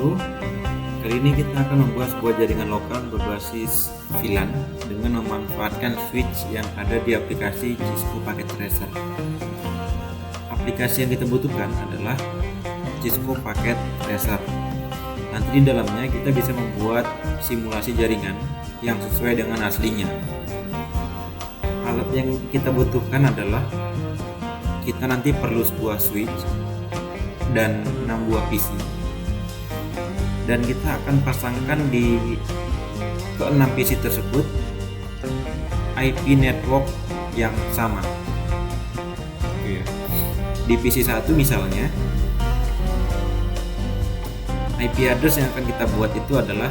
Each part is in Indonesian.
wabarakatuh. Kali ini kita akan membuat sebuah jaringan lokal berbasis VLAN dengan memanfaatkan switch yang ada di aplikasi Cisco Packet Tracer. Aplikasi yang kita butuhkan adalah Cisco Packet Tracer. Nanti di dalamnya kita bisa membuat simulasi jaringan yang sesuai dengan aslinya. Alat yang kita butuhkan adalah kita nanti perlu sebuah switch dan 6 buah PC, dan kita akan pasangkan di ke-6 PC tersebut IP network yang sama. Di PC 1 misalnya IP address yang akan kita buat itu adalah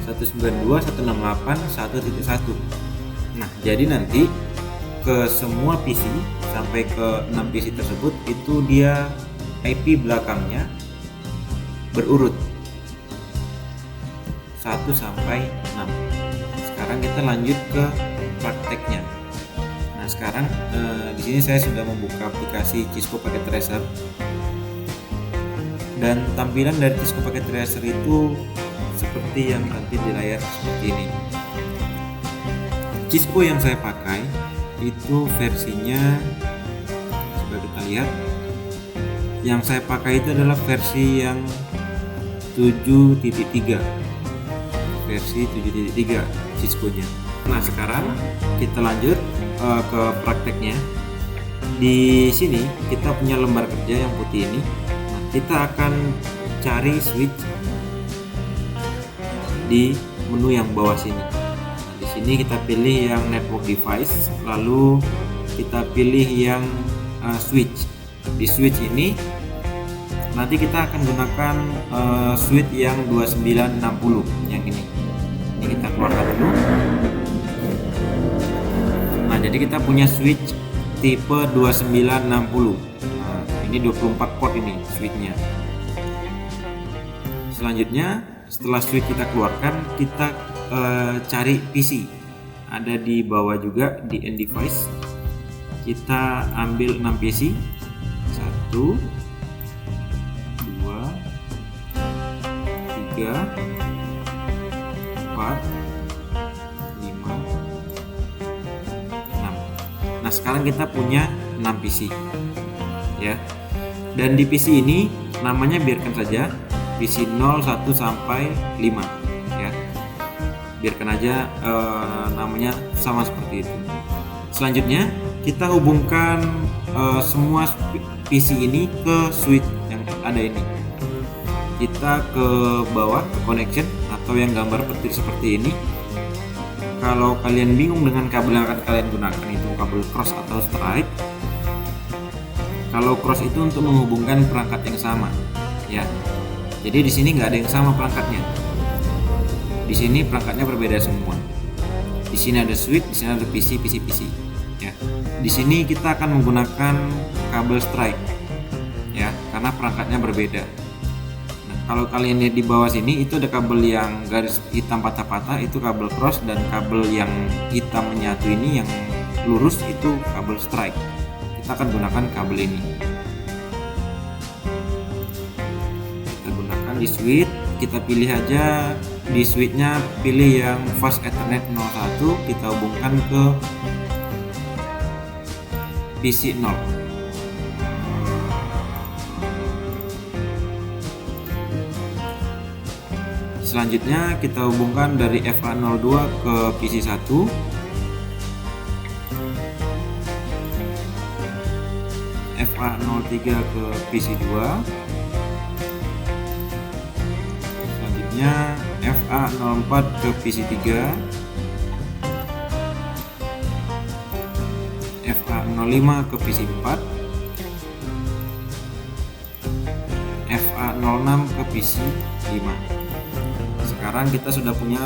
192.168.1.1. Nah, jadi nanti ke semua PC sampai ke 6 PC tersebut itu dia IP belakangnya berurut 1 sampai 6. Sekarang kita lanjut ke prakteknya. Nah, sekarang di sini saya sudah membuka aplikasi Cisco Packet Tracer, dan tampilan dari Cisco Packet Tracer itu seperti yang tampil di layar seperti ini. Cisco yang saya pakai itu versinya, sudah kita lihat, yang saya pakai itu adalah versi yang 7.3, versi 7.3 Cisco nya. Nah, sekarang kita lanjut ke prakteknya. Di sini kita punya lembar kerja yang putih ini. Nah, kita akan cari switch di menu yang bawah sini. Nah, di sini kita pilih yang network device, lalu kita pilih yang switch. Di switch ini nanti kita akan gunakan switch yang 2960 yang ini. Ini kita keluarkan dulu. Nah, jadi kita punya switch tipe 2960. Nah, ini 24 port ini switchnya. Selanjutnya, setelah switch kita keluarkan, kita cari PC. Ada di bawah juga di end device. Kita ambil 6 PC. 1 2 3 4 5 6. Nah, sekarang kita punya 6 PC ya. Dan di PC ini namanya biarkan saja PC 0, 1 sampai 5 ya. Biarkan aja namanya sama seperti itu. Selanjutnya kita hubungkan semua PC ini ke switch yang ada ini. Kita ke bawah ke connection atau yang gambar petir seperti ini. Kalau kalian bingung dengan kabel yang akan kalian gunakan itu kabel cross atau straight. Kalau cross itu untuk menghubungkan perangkat yang sama ya. Jadi di sini nggak ada yang sama perangkatnya. Di sini perangkatnya berbeda semua. Di sini ada switch, di sini ada PC ya. Di sini kita akan menggunakan kabel straight ya, karena perangkatnya berbeda. Nah, kalau kalian lihat di bawah sini itu ada kabel yang garis hitam patah-patah, itu kabel cross, dan kabel yang hitam menyatu ini yang lurus itu kabel straight. Kita akan gunakan kabel ini. Kita gunakan di switch, kita pilih aja di switchnya, pilih yang fast ethernet 01, kita hubungkan ke PC 0. Selanjutnya kita hubungkan dari FA02 ke PC 1. FA03 ke PC 2. Selanjutnya FA04 ke PC 3. FA05 ke PC 4. FA06 ke PC 5. Sekarang kita sudah punya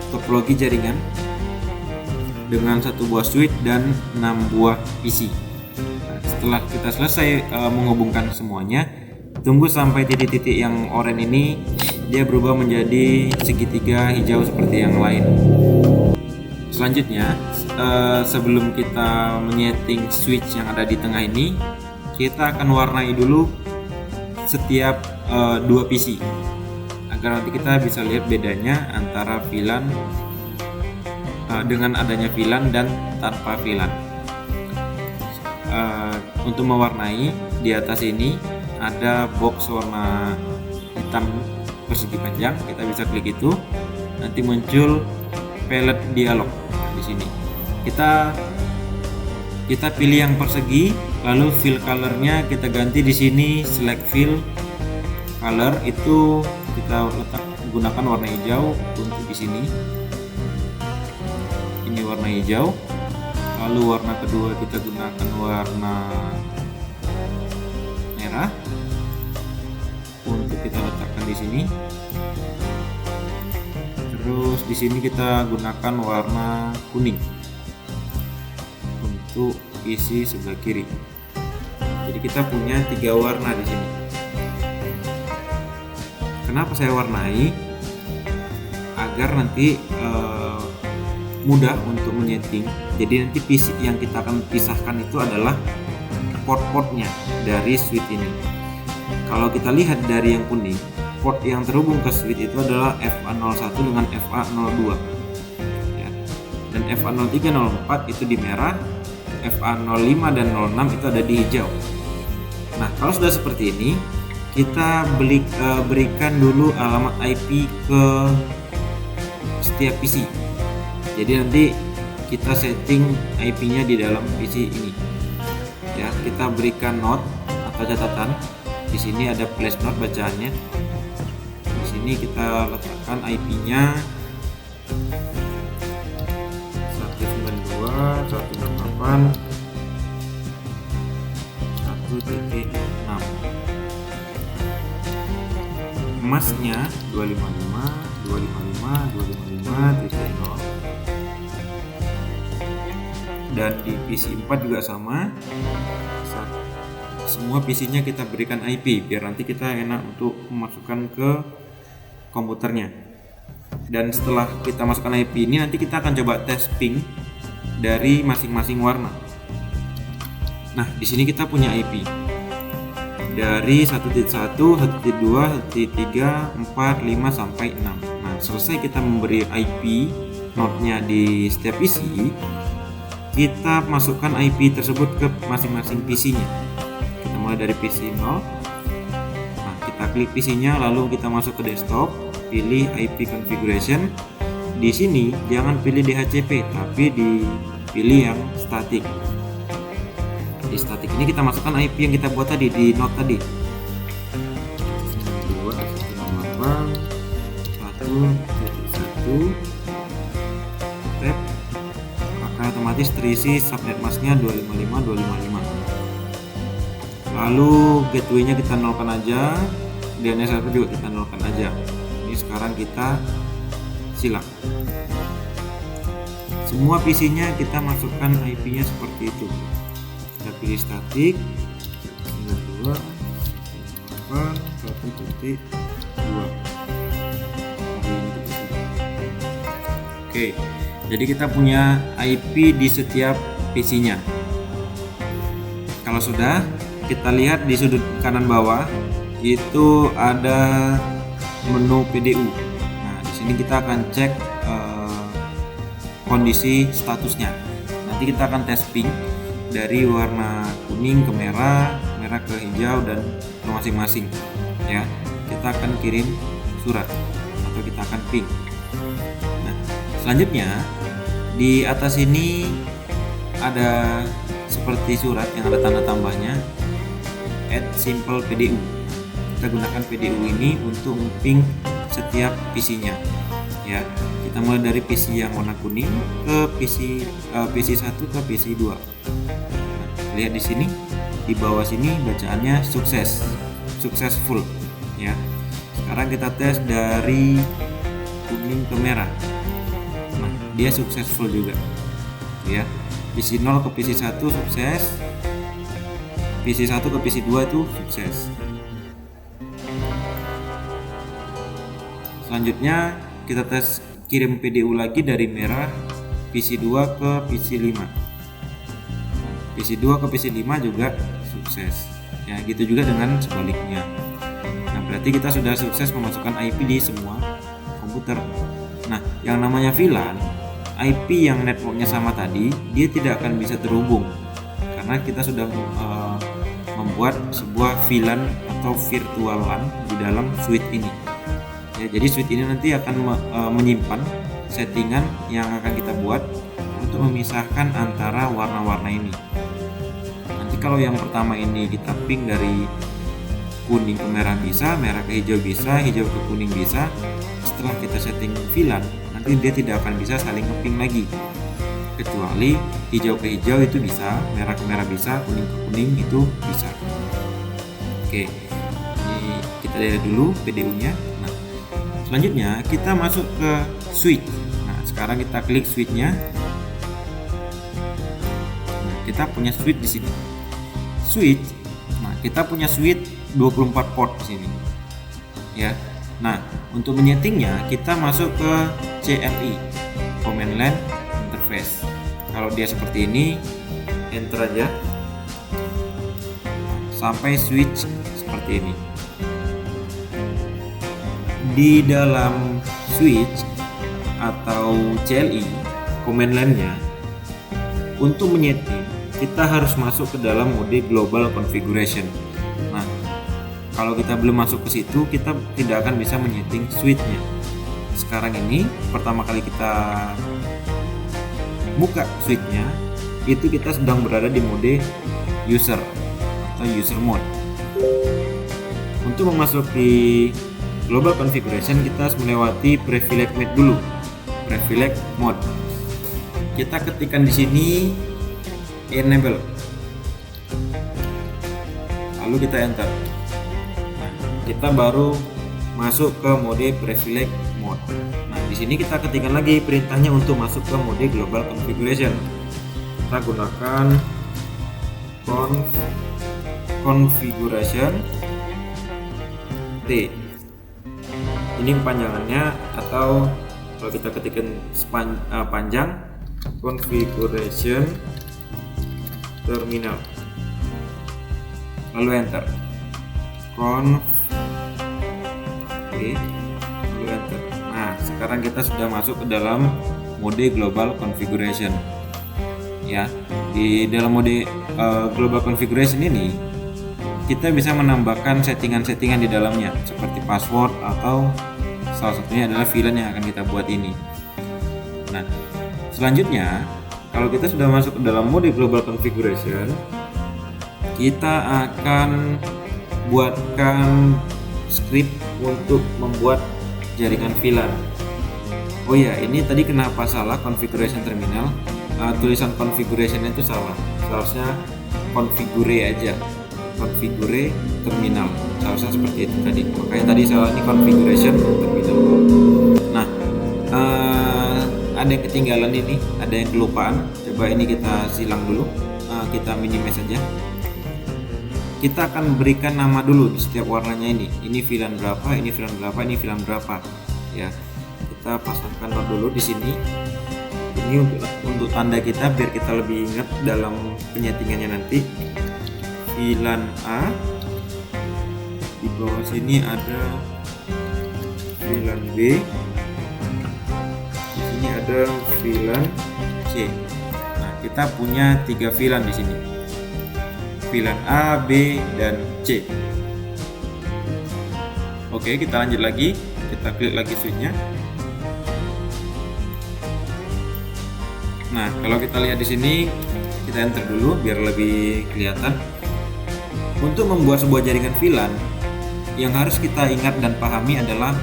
topologi jaringan dengan 1 buah switch dan 6 buah PC. Nah, setelah kita selesai menghubungkan semuanya, tunggu sampai titik-titik yang oranye ini dia berubah menjadi segitiga hijau seperti yang lain. Selanjutnya, sebelum kita menyeting switch yang ada di tengah ini, kita akan warnai dulu setiap dua PC agar nanti kita bisa lihat bedanya antara VLAN dengan adanya VLAN dan tanpa VLAN. Untuk mewarnai, di atas ini ada box warna hitam persegi panjang, kita bisa klik itu, nanti muncul palette dialog di sini. Kita pilih yang persegi, lalu fill colornya kita ganti di sini, select fill color, itu kita gunakan warna hijau untuk di sini. Ini warna hijau. Lalu warna kedua kita gunakan warna merah untuk kita letakkan di sini. Terus di sini kita gunakan warna kuning untuk isi sebelah kiri. Jadi kita punya 3 warna di sini. Kenapa saya warnai? Agar nanti mudah untuk menyeting. Jadi nanti PC yang kita akan pisahkan itu adalah port-portnya dari switch ini. Kalau kita lihat dari yang kuning, port yang terhubung ke switch itu adalah FA01 dengan FA02 ya. Dan FA0304 itu di merah, FA05 dan 06 itu ada di hijau. Nah, kalau sudah seperti ini, kita berikan dulu alamat IP ke setiap PC. Jadi nanti kita setting IP-nya di dalam PC ini. Ya, kita berikan note atau catatan. Di sini ada flash note bacaannya. Di sini kita letakkan IP-nya 192.168.1.6. Emasnya 255.255.255.0. Dan di PC 4 juga sama. Semua PC-nya kita berikan IP biar nanti kita enak untuk memasukkan ke komputernya. Dan setelah kita masukkan IP ini, nanti kita akan coba tes ping dari masing-masing warna. Nah, di sini kita punya IP dari 1.1, 1.2, 1.3, 4, 5 sampai 6. Nah, selesai kita memberi IP node-nya di setiap PC, kita masukkan IP tersebut ke masing-masing PC-nya. Kita mulai dari PC 0. Nah, kita klik PC-nya, lalu kita masuk ke desktop, pilih IP configuration. Di sini jangan pilih DHCP, tapi dipilih yang static. Di static ini kita masukkan IP yang kita buat tadi di node tadi. 192.168.1.1 tab, maka otomatis terisi subnet masknya 255.255. Lalu gateway-nya kita nolkan aja, DNS server juga kita nolkan aja. Ini sekarang kita silang. Semua PC-nya kita masukkan IP-nya seperti itu. Kita pilih static 92.168.1.2. Oke, jadi kita punya IP di setiap PC-nya. Kalau sudah, kita lihat di sudut kanan bawah itu ada menu PDU. Nah, di sini kita akan cek kondisi statusnya. Nanti kita akan tes ping dari warna kuning ke merah, merah ke hijau dan ke masing-masing. Ya, kita akan kirim surat atau kita akan ping. Nah, selanjutnya di atas ini ada seperti surat yang ada tanda tambahnya, add simple PDU. Kita gunakan PDU ini untuk ping setiap PC-nya. Ya, kita mulai dari PC yang warna kuning ke PC 1 ke PC 2. Nah, lihat di sini, di bawah sini bacaannya successful. Ya, sekarang kita tes dari kuning ke merah. Nah, dia successful juga. Ya, PC 0 ke PC 1 sukses, PC 1 ke PC 2 itu sukses. Selanjutnya kita tes kirim PDU lagi dari merah PC 2 ke PC 5. PC 2 ke PC 5 juga sukses. Ya, gitu juga dengan sebaliknya. Nah, berarti kita sudah sukses memasukkan IP di semua komputer. Nah, yang namanya VLAN, IP yang networknya sama tadi, dia tidak akan bisa terhubung karena kita sudah membuat sebuah VLAN atau virtual LAN di dalam switch ini. Ya, jadi switch ini nanti akan menyimpan settingan yang akan kita buat untuk memisahkan antara warna-warna ini. Nanti kalau yang pertama ini kita ping dari kuning ke merah bisa, merah ke hijau bisa, hijau ke kuning bisa. Setelah kita setting VLAN, nanti dia tidak akan bisa saling ngeping lagi, kecuali hijau ke hijau itu bisa, merah ke merah bisa, kuning ke kuning itu bisa. Oke, ini kita lihat dulu PDU nya. Nah, selanjutnya kita masuk ke switch. Nah, sekarang kita klik switch-nya. Nah, kita punya switch di sini. Switch. Nah, kita punya switch 24 port di sini. Ya. Nah, untuk menyetingnya kita masuk ke CLI, Command Line Interface. Kalau dia seperti ini, enter aja sampai switch seperti ini. Di dalam switch atau CLI, command line-nya, untuk menyeting kita harus masuk ke dalam mode global configuration. Nah, kalau kita belum masuk ke situ, kita tidak akan bisa menyeting switch-nya. Sekarang ini pertama kali kita buka switch-nya, itu kita sedang berada di mode user atau user mode. Untuk memasuki global configuration, kita harus melewati privilege mode dulu. Privilege mode. Kita ketikkan di sini enable. Lalu kita enter. Nah, kita baru masuk ke mode privilege mode. Nah, di sini kita ketikkan lagi perintahnya untuk masuk ke mode global configuration. Kita gunakan configuration T. Ini panjangannya, atau kalau kita ketikkan panjang, configuration terminal, lalu enter. Lalu enter. Nah, sekarang kita sudah masuk ke dalam mode global configuration. Ya, di dalam mode global configuration ini kita bisa menambahkan settingan-settingan di dalamnya, seperti password atau salah satunya adalah VLAN yang akan kita buat ini. Nah, selanjutnya kalau kita sudah masuk ke dalam mode global configuration, kita akan buatkan script untuk membuat jaringan VLAN. Oh ya, ini tadi kenapa salah configuration terminal? Tulisan configuration itu salah, seharusnya configure aja, configure terminal, seharusnya seperti itu tadi, makanya tadi salah, ini configuration terminal. Nah, ada yang ketinggalan ini, ada yang kelupaan, coba ini kita silang dulu, kita minimize saja. Kita akan berikan nama dulu di setiap warnanya ini VLAN berapa, ini VLAN berapa, ini VLAN berapa, ya. Kita pasangkan not dulu di sini. Ini untuk tanda kita biar kita lebih ingat dalam penyetingannya nanti. VLAN A, di bawah sini ada VLAN B, di sini ada VLAN C. Nah, kita punya 3 VLAN di sini. VLAN A, B, dan C. Oke, kita lanjut lagi. Kita klik lagi switch-nya. Nah, kalau kita lihat di sini, kita enter dulu biar lebih kelihatan. Untuk membuat sebuah jaringan VLAN, yang harus kita ingat dan pahami adalah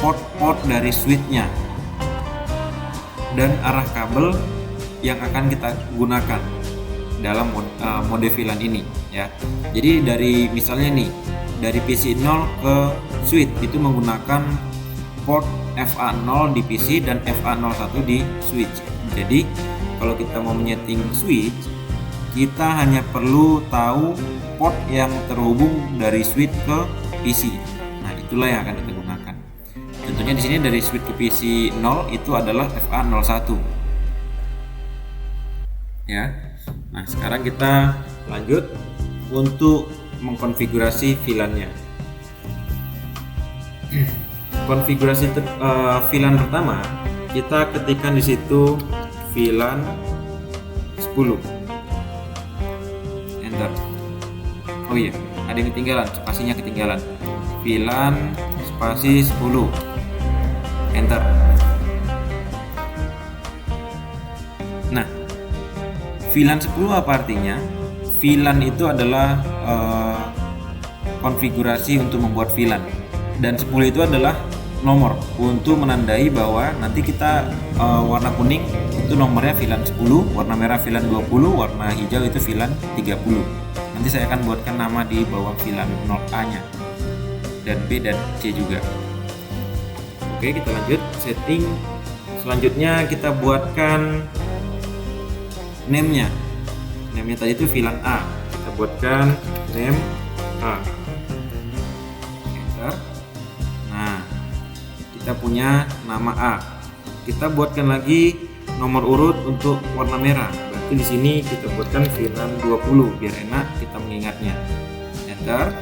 port-port dari switch-nya dan arah kabel yang akan kita gunakan dalam mode VLAN ini, ya. Jadi dari misalnya nih, dari PC 0 ke switch itu menggunakan port FA0 di PC dan FA01 di switch. Jadi kalau kita mau menyeting switch, kita hanya perlu tahu port yang terhubung dari switch ke PC. Nah, itulah yang akan kita gunakan. Contohnya di sini dari switch ke PC 0 itu adalah FA01. Ya. Nah, sekarang kita Lanjut untuk mengkonfigurasi VLAN-nya. Konfigurasi VLAN pertama, kita ketikkan di situ VLAN 10. Enter. Oh iya, ada yang ketinggalan, spasinya ketinggalan. VLAN spasi 10. Enter. Nah, VLAN 10 apa artinya? VLAN itu adalah konfigurasi untuk membuat VLAN, dan 10 itu adalah nomor untuk menandai bahwa nanti kita warna kuning itu nomornya VLAN 10, warna merah VLAN 20, warna hijau itu VLAN 30. Nanti saya akan buatkan nama di bawah VLAN 0A nya, dan B dan C juga. Oke, kita lanjut setting. Selanjutnya kita buatkan name-nya. Name-nya tadi itu VLAN A. Kita buatkan name A. Enter. Nah, kita punya nama A. Kita buatkan lagi nomor urut untuk warna merah. Berarti di sini kita buatkan VLAN 20 biar enak kita mengingatnya. Enter.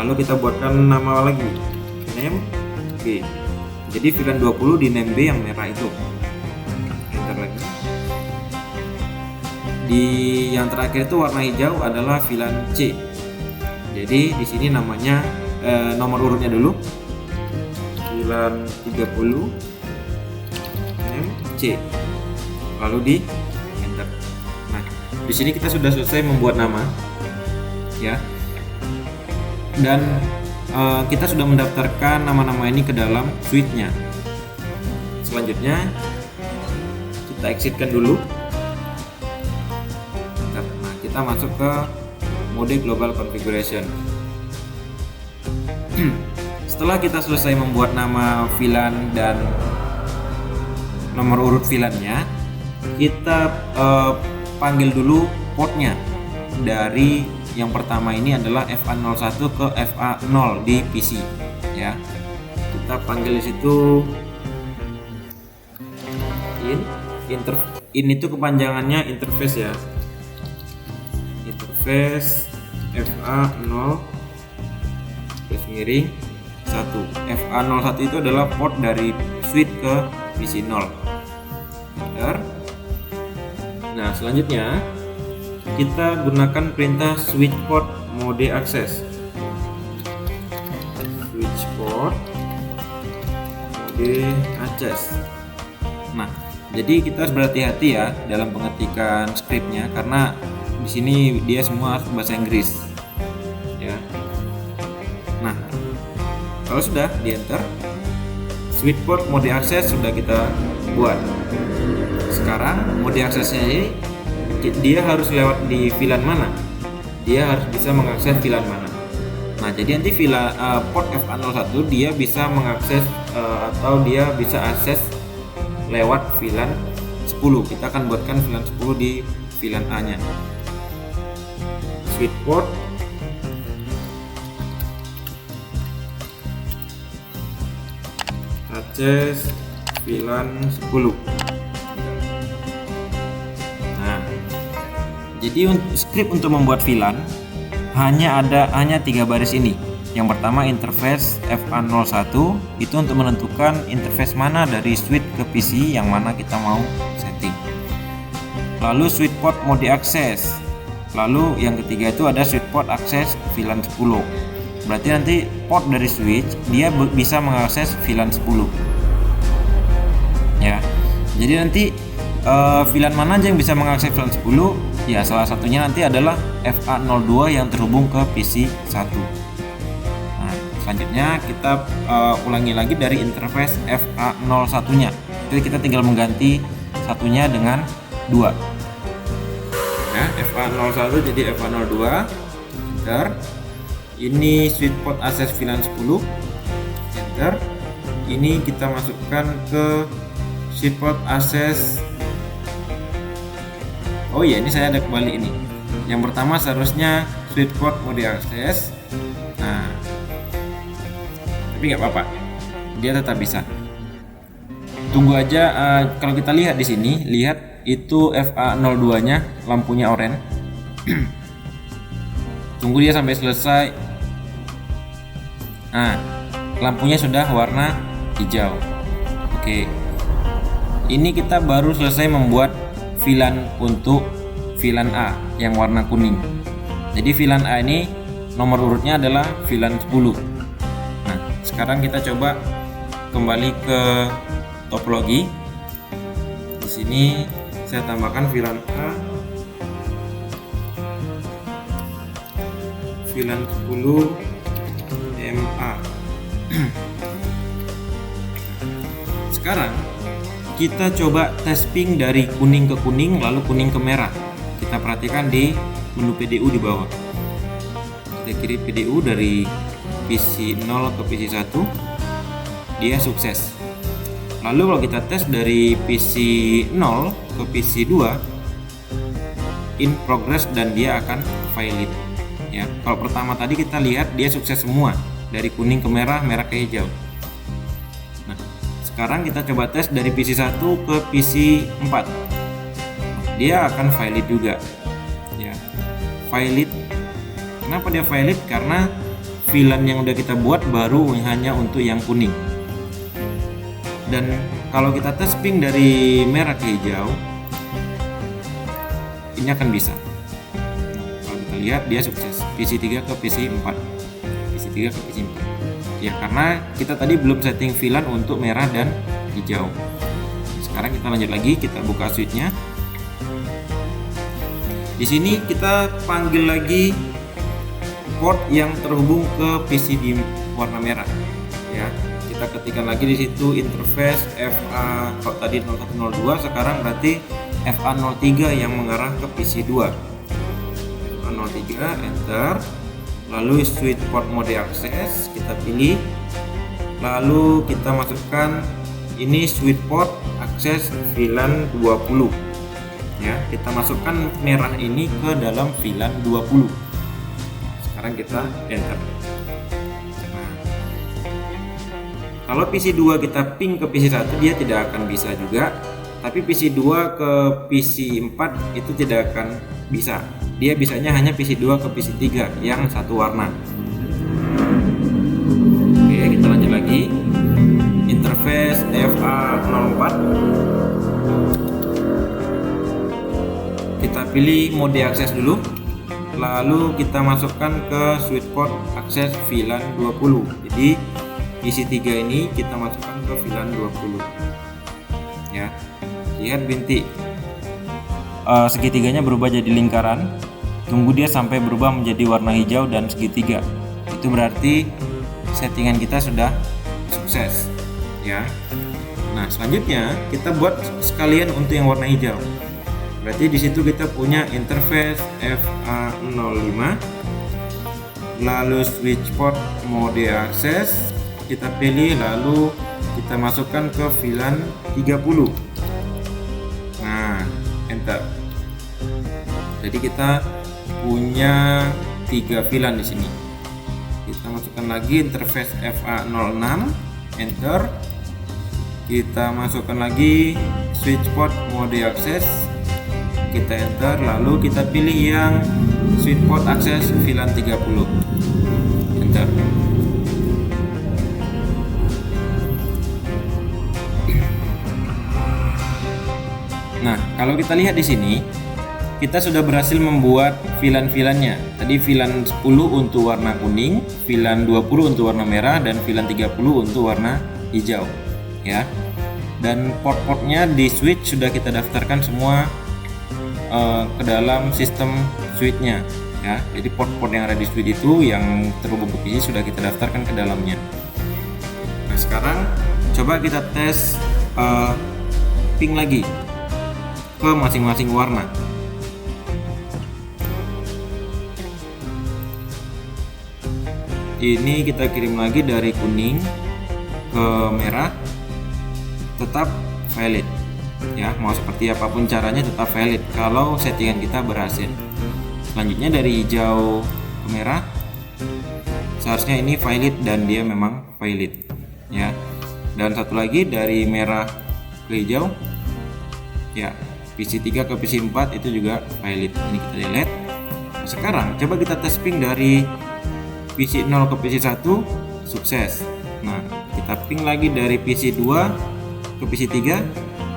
Lalu kita buatkan nama lagi, name B. Jadi VLAN 20 di name B yang merah itu. Enter lagi. Di yang terakhir itu warna hijau adalah VLAN C. Jadi di sini namanya nomor urutnya dulu. VLAN 30 name C. Lalu di enter. Nah, di sini kita sudah selesai membuat nama, ya. Dan kita sudah mendaftarkan nama-nama ini ke dalam suite-nya. Selanjutnya kita exit-kan dulu. Nah, kita masuk ke mode global configuration. Setelah kita selesai membuat nama VLAN dan nomor urut VLAN-nya, kita panggil dulu portnya. Dari yang pertama ini adalah FA01 ke FA0 di PC, ya. Kita panggil di situ in itu kepanjangannya interface, ya. Interface FA0 garis miring 1. FA01 itu adalah port dari switch ke PC 0. Enter. Nah, selanjutnya kita gunakan perintah switch port mode access. Switch port mode access. Nah, jadi kita harus berhati-hati ya dalam pengetikan scriptnya, karena di sini dia semua bahasa Inggris, ya. Nah, kalau sudah di enter, switch port mode access sudah kita buat. Sekarang mode aksesnya ini dia harus lewat di VLAN mana? Dia harus bisa mengakses VLAN mana? Nah, jadi nanti VLAN port FA01 dia bisa mengakses atau dia bisa akses lewat VLAN 10. Kita akan buatkan VLAN 10 di VLAN A nya. Switch port access VLAN 10. Jadi script untuk membuat VLAN hanya 3 baris ini. Yang pertama interface FA01 itu untuk menentukan interface mana dari switch ke PC yang mana kita mau setting. Lalu switch port mode access. Lalu yang ketiga itu ada switch port access VLAN 10. Berarti nanti port dari switch dia bisa mengakses VLAN 10. Ya. Jadi nanti VLAN mana aja yang bisa mengakses VLAN 10? Ya, salah satunya nanti adalah FA02 yang terhubung ke PC 1. Nah, selanjutnya kita ulangi lagi dari interface FA01-nya. Jadi kita tinggal mengganti satunya dengan 2. Nah, FA01 jadi FA02. Enter. Ini switch port access VLAN 10. Enter. Ini kita masukkan ke switch port access. Oh iya, ini saya ada kembali ini. Yang pertama seharusnya switch port mode access. Nah, tapi nggak apa-apa, dia tetap bisa. Tunggu aja. Kalau kita lihat di sini, lihat itu FA02-nya lampunya oranye. Tunggu dia sampai selesai. Nah, lampunya sudah warna hijau. Oke, ini kita baru selesai membuat VLAN untuk VLAN A yang warna kuning. Jadi VLAN A ini nomor urutnya adalah VLAN 10. Nah, sekarang kita coba kembali ke topologi. Di sini saya tambahkan VLAN A, VLAN 10 MA. Sekarang kita coba tes ping dari kuning ke kuning lalu kuning ke merah. Kita perhatikan di menu PDU di bawah. Kita kiri PDU dari PC 0 ke PC 1, dia sukses. Lalu kalau kita tes dari PC 0 ke PC 2, in progress dan dia akan valid. Ya, kalau pertama tadi kita lihat dia sukses semua dari kuning ke merah, merah ke hijau. Nah, sekarang kita coba tes dari PC 1 ke PC 4. Dia akan valid juga. Ya, valid. Kenapa dia valid? Karena VLAN yang udah kita buat baru hanya untuk yang kuning. Dan kalau kita tes ping dari merah ke hijau, ini akan bisa. Kalau kita lihat dia sukses PC 3 ke PC 4, PC 3 ke PC 4. Ya, karena kita tadi belum setting VLAN untuk merah dan hijau. Sekarang kita lanjut lagi, kita buka switchnya. Di sini kita panggil lagi port yang terhubung ke PC di warna merah. Ya, kita ketikkan lagi di situ interface FA. Kalau tadi 0102, sekarang berarti FA03 yang mengarah ke PC 2. FA03, enter. Lalu switch port mode access kita pilih. Lalu kita masukkan ini switch port akses VLAN 20. Ya, kita masukkan merah ini ke dalam VLAN 20. Sekarang kita enter. Nah, kalau PC 2 kita ping ke PC 1 dia tidak akan bisa juga, tapi PC 2 ke PC 4 itu tidak akan bisa. Dia bisanya hanya PC 2 ke PC 3 yang satu warna. Oke, kita lanjut lagi. Interface FA04. Kita pilih mode akses dulu. Lalu kita masukkan ke switch port akses VLAN 20. Jadi PC 3 ini kita masukkan ke VLAN 20. Ya. Lihat bintik segitiganya berubah jadi lingkaran. Tunggu dia sampai berubah menjadi warna hijau dan segitiga. Itu berarti settingan kita sudah sukses. Ya. Nah, selanjutnya kita buat sekalian untuk yang warna hijau. Berarti di situ kita punya interface FA05, lalu switch port mode access kita pilih, lalu kita masukkan ke VLAN 30. Nah, enter. Jadi kita punya 3 VLAN di sini. Kita masukkan lagi interface FA06, enter. Kita masukkan lagi switch port mode access, kita enter, lalu kita pilih yang switch port akses VLAN 30, enter. Nah, kalau kita lihat di sini, kita sudah berhasil membuat VLAN-VLAN-nya. Tadi VLAN 10 untuk warna kuning, VLAN 20 untuk warna merah, dan VLAN 30 untuk warna hijau. Ya, dan port-portnya di switch sudah kita daftarkan semua ke dalam sistem switchnya. Ya, jadi port-port yang ada di switch itu yang terhubung ke PC sudah kita daftarkan ke dalamnya. Nah, sekarang coba kita tes ping lagi ke masing-masing warna. Ini kita kirim lagi dari kuning ke merah, tetap valid. Ya, mau seperti apapun caranya tetap valid kalau settingan kita berhasil. Selanjutnya dari hijau ke merah, seharusnya ini valid dan dia memang valid. Ya, dan satu lagi dari merah ke hijau, ya PC 3 ke PC 4 itu juga valid. Ini kita delete. sekarang coba kita tes ping dari PC 0 ke PC 1, sukses. Nah, kita ping lagi dari PC 2 ke PC 3,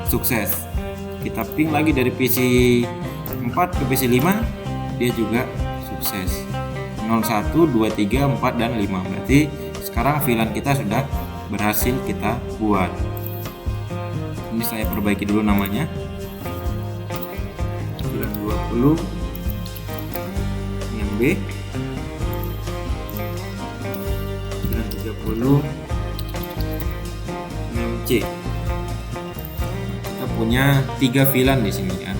sukses. Kita ping lagi dari PC 4 ke PC 5, dia juga sukses. 0, 1, 2, 3, 4, dan 5. Berarti sekarang VLAN kita sudah berhasil kita buat. Ini saya perbaiki dulu namanya. 920 6B 930 6C. Kita punya 3 VLAN di sini ya.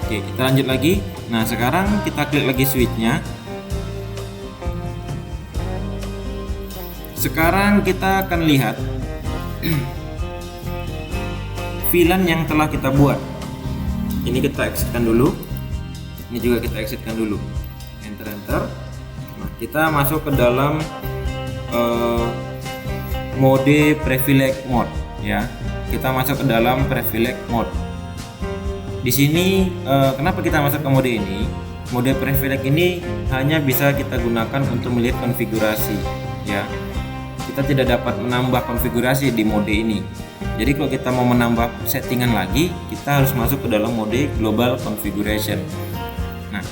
Oke, kita lanjut lagi. Nah, sekarang kita klik lagi switch-nya. Sekarang kita akan lihat VLAN yang telah kita buat. Ini kita exitkan dulu. Ini juga kita exitkan dulu. Enter. Nah, kita masuk ke dalam mode privilege mode ya. Kita masuk ke dalam privilege mode. Di sini kenapa kita masuk ke mode ini? Mode privilege ini hanya bisa kita gunakan untuk melihat konfigurasi ya. Kita tidak dapat menambah konfigurasi di mode ini. Jadi kalau kita mau menambah settingan lagi, kita harus masuk ke dalam mode global configuration. Nah,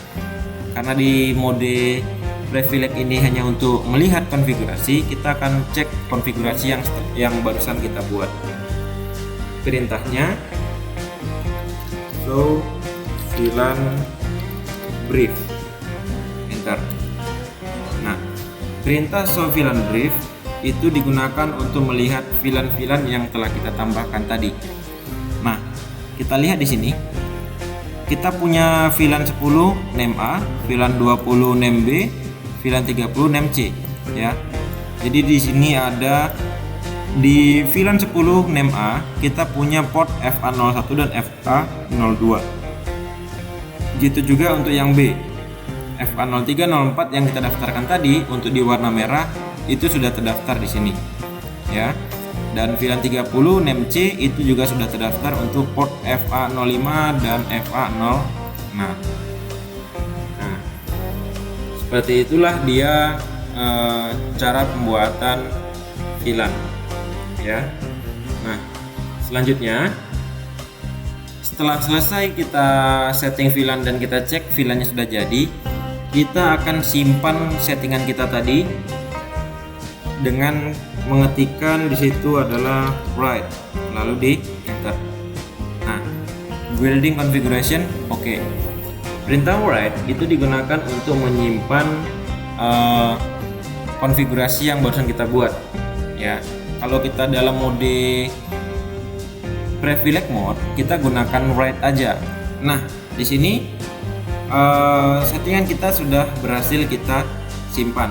karena di mode privilege ini hanya untuk melihat konfigurasi, kita akan cek konfigurasi yang barusan kita buat. Perintahnya show VLAN brief. Enter. Nah, perintah show VLAN brief itu digunakan untuk melihat VLAN-VLAN yang telah kita tambahkan tadi. Nah, kita lihat di sini. Kita punya VLAN 10 NAME-A, VLAN 20 NAME-B, VLAN 30 NAME-C ya. Jadi di sini ada di VLAN 10 NAME-A kita punya port FA01 dan FA02. Begitu juga untuk yang B. FA03, 04 yang kita daftarkan tadi untuk di warna merah itu sudah terdaftar di sini ya. Dan VLAN 30 NAME-C itu juga sudah terdaftar untuk port FA05 dan FA06. Nah, seperti itulah dia cara pembuatan VLAN ya. Nah, selanjutnya setelah selesai kita setting VLAN dan kita cek VLAN-nya sudah jadi, kita akan simpan settingan kita tadi dengan mengetikkan di situ adalah write, lalu di enter. Nah, building configuration oke. Perintah write itu digunakan untuk menyimpan konfigurasi yang barusan kita buat ya. Kalau kita dalam mode privilege mode, kita gunakan write aja. Nah, di sini settingan kita sudah berhasil kita simpan.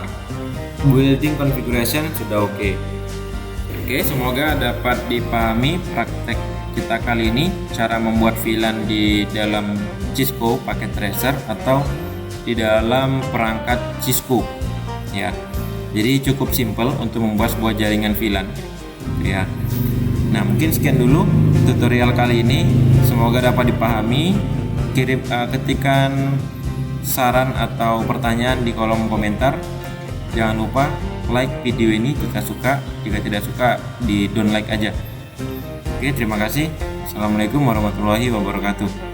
Building configuration sudah oke. Oke, semoga dapat dipahami praktek kita kali ini, cara membuat VLAN di dalam Cisco pakai tracer atau di dalam perangkat Cisco ya. Jadi cukup simple untuk membuat sebuah jaringan VLAN ya. Nah, mungkin sekian dulu tutorial kali ini, semoga dapat dipahami. Ketikkan saran atau pertanyaan di kolom komentar. Jangan lupa like video ini jika suka, jika tidak suka di don't like aja. Oke, terima kasih. Assalamualaikum warahmatullahi wabarakatuh.